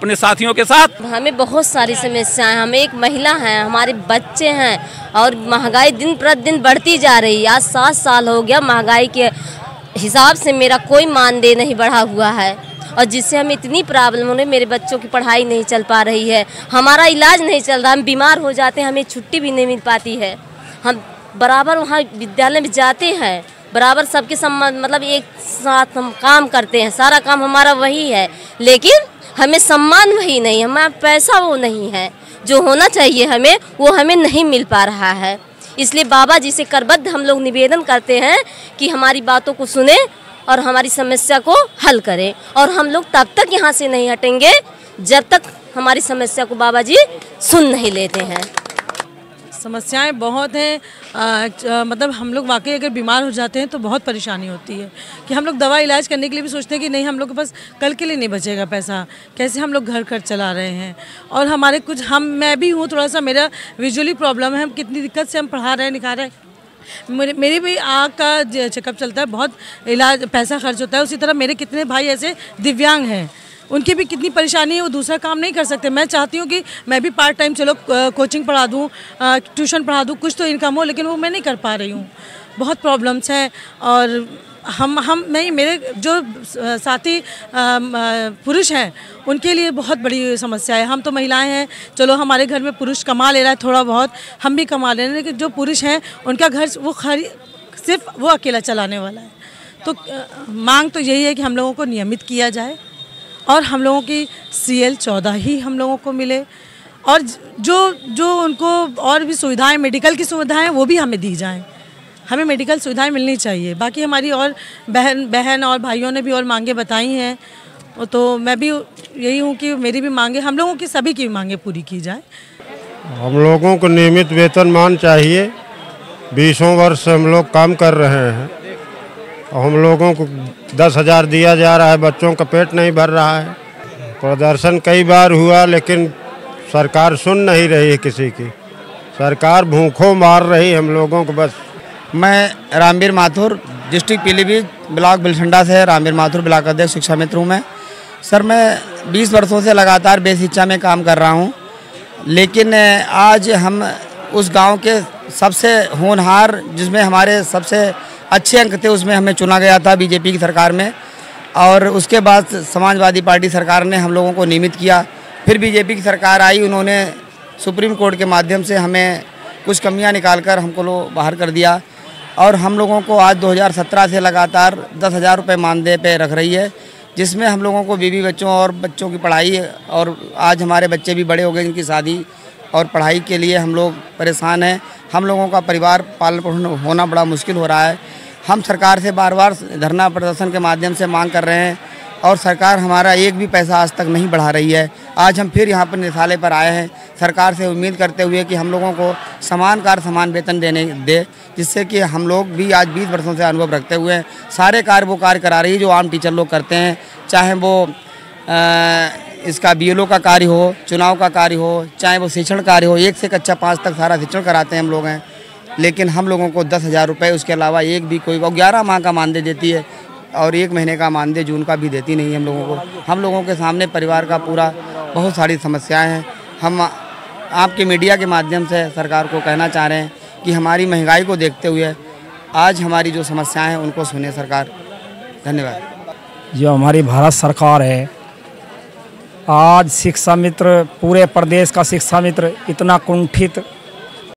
अपने साथियों के साथ। हमें बहुत सारी समस्याएं, हम एक महिला हैं, हमारे बच्चे हैं और महंगाई दिन प्रतिदिन बढ़ती जा रही है। आज 7 साल हो गया, महंगाई के हिसाब से मेरा कोई मानदेय नहीं बढ़ा हुआ है और जिससे हमें इतनी प्रॉब्लम हो रही है। मेरे बच्चों की पढ़ाई नहीं चल पा रही है, हमारा इलाज नहीं चल रहा, हम बीमार हो जाते हैं, हमें छुट्टी भी नहीं मिल पाती है। हम बराबर वहाँ विद्यालय में जाते हैं, बराबर सबके मतलब एक साथ हम काम करते हैं, सारा काम हमारा वही है, लेकिन हमें सम्मान वही नहीं, हमारा पैसा वो नहीं है जो होना चाहिए हमें, वो हमें नहीं मिल पा रहा है। इसलिए बाबा जी से करबद्ध हम लोग निवेदन करते हैं कि हमारी बातों को सुने और हमारी समस्या को हल करें। और हम लोग तब तक यहाँ से नहीं हटेंगे जब तक हमारी समस्या को बाबा जी सुन नहीं लेते हैं। समस्याएं बहुत हैं, मतलब हम लोग वाकई अगर बीमार हो जाते हैं तो बहुत परेशानी होती है कि हम लोग दवा इलाज करने के लिए भी सोचते हैं कि नहीं, हम लोग के पास कल के लिए नहीं बचेगा पैसा, कैसे हम लोग घर चला रहे हैं। और हमारे कुछ मैं भी हूँ, थोड़ा सा मेरा विजुअली प्रॉब्लम है, हम कितनी दिक्कत से हम पढ़ा रहे हैं लिखा रहे हैं। मेरी भी आँख का चेकअप चलता है, बहुत इलाज पैसा खर्च होता है। उसी तरह मेरे कितने भाई ऐसे दिव्यांग हैं, उनकी भी कितनी परेशानी है, वो दूसरा काम नहीं कर सकते। मैं चाहती हूँ कि मैं भी पार्ट टाइम चलो कोचिंग पढ़ा दूँ, ट्यूशन पढ़ा दूँ, कुछ तो इनकम हो, लेकिन वो मैं नहीं कर पा रही हूँ। बहुत प्रॉब्लम्स हैं। और हम नहीं, मेरे जो साथी पुरुष हैं उनके लिए बहुत बड़ी समस्या है। हम तो महिलाएं हैं, चलो हमारे घर में पुरुष कमा ले रहा है थोड़ा बहुत, हम भी कमा ले रहे हैं, लेकिन जो पुरुष हैं उनका घर वो सिर्फ वो अकेला चलाने वाला है। तो मांग तो यही है कि हम लोगों को नियमित किया जाए और हम लोगों की CL 14 ही हम लोगों को मिले, और जो उनको और भी सुविधाएं, मेडिकल की सुविधाएं, वो भी हमें दी जाएं। हमें मेडिकल सुविधाएं मिलनी चाहिए। बाकी हमारी और बहन और भाइयों ने भी और मांगे बताई हैं, तो मैं भी यही हूँ कि मेरी भी मांगे, हम लोगों की सभी की मांगे पूरी की जाए। हम लोगों को नियमित वेतनमान चाहिए। 20 वर्ष हम लोग काम कर रहे हैं और हम लोगों को 10,000 दिया जा रहा है, बच्चों का पेट नहीं भर रहा है। प्रदर्शन कई बार हुआ लेकिन सरकार सुन नहीं रही है किसी की, सरकार भूखों मार रही हम लोगों को बस। मैं रामवीर माथुर, डिस्ट्रिक्ट पीलीभीत, ब्लॉक बिलसंडा से रामवीर माथुर ब्लॉक अध्यक्ष शिक्षा मित्र हूँ मैं। सर, मैं 20 वर्षों से लगातार बेशिक्षा में काम कर रहा हूँ, लेकिन आज हम उस गाँव के सबसे होनहार, जिसमें हमारे सबसे अच्छे अंक थे, उसमें हमें चुना गया था बीजेपी की सरकार में। और उसके बाद समाजवादी पार्टी सरकार ने हम लोगों को नियमित किया। फिर बीजेपी की सरकार आई, उन्होंने सुप्रीम कोर्ट के माध्यम से हमें कुछ कमियां निकालकर हमको बाहर कर दिया। और हम लोगों को आज 2017 से लगातार 10,000 रुपये मानदेय पे रख रही है, जिसमें हम लोगों को बीवी बच्चों और बच्चों की पढ़ाई, और आज हमारे बच्चे भी बड़े हो गए, इनकी शादी और पढ़ाई के लिए हम लोग परेशान हैं। हम लोगों का परिवार पालन पोषण होना बड़ा मुश्किल हो रहा है। हम सरकार से बार बार धरना प्रदर्शन के माध्यम से मांग कर रहे हैं और सरकार हमारा एक भी पैसा आज तक नहीं बढ़ा रही है। आज हम फिर यहाँ पर निदेशालय पर आए हैं, सरकार से उम्मीद करते हुए कि हम लोगों को समान कार्य समान वेतन दे, जिससे कि हम लोग भी आज 20 वर्षों से अनुभव रखते हुए सारे कार्य वो कार्य करा रही है जो आम टीचर लोग करते हैं, चाहे वो इसका BLO का कार्य हो, चुनाव का कार्य हो, चाहे वो शिक्षण कार्य हो। 1 से कक्षा 5 तक सारा शिक्षण कराते हैं हम लोग हैं, लेकिन हम लोगों को 10,000 रुपये, उसके अलावा एक भी कोई, वो 11 माह का मानदेय देती है और 1 महीने का मानदेय जून का भी देती नहीं हम लोगों को। हम लोगों के सामने परिवार का पूरा बहुत सारी समस्याएं हैं। हम आपके मीडिया के माध्यम से सरकार को कहना चाह रहे हैं कि हमारी महंगाई को देखते हुए आज हमारी जो समस्याएं हैं उनको सुने सरकार। धन्यवाद। जो हमारी भारत सरकार है, आज शिक्षा मित्र, पूरे प्रदेश का शिक्षा मित्र इतना कुंठित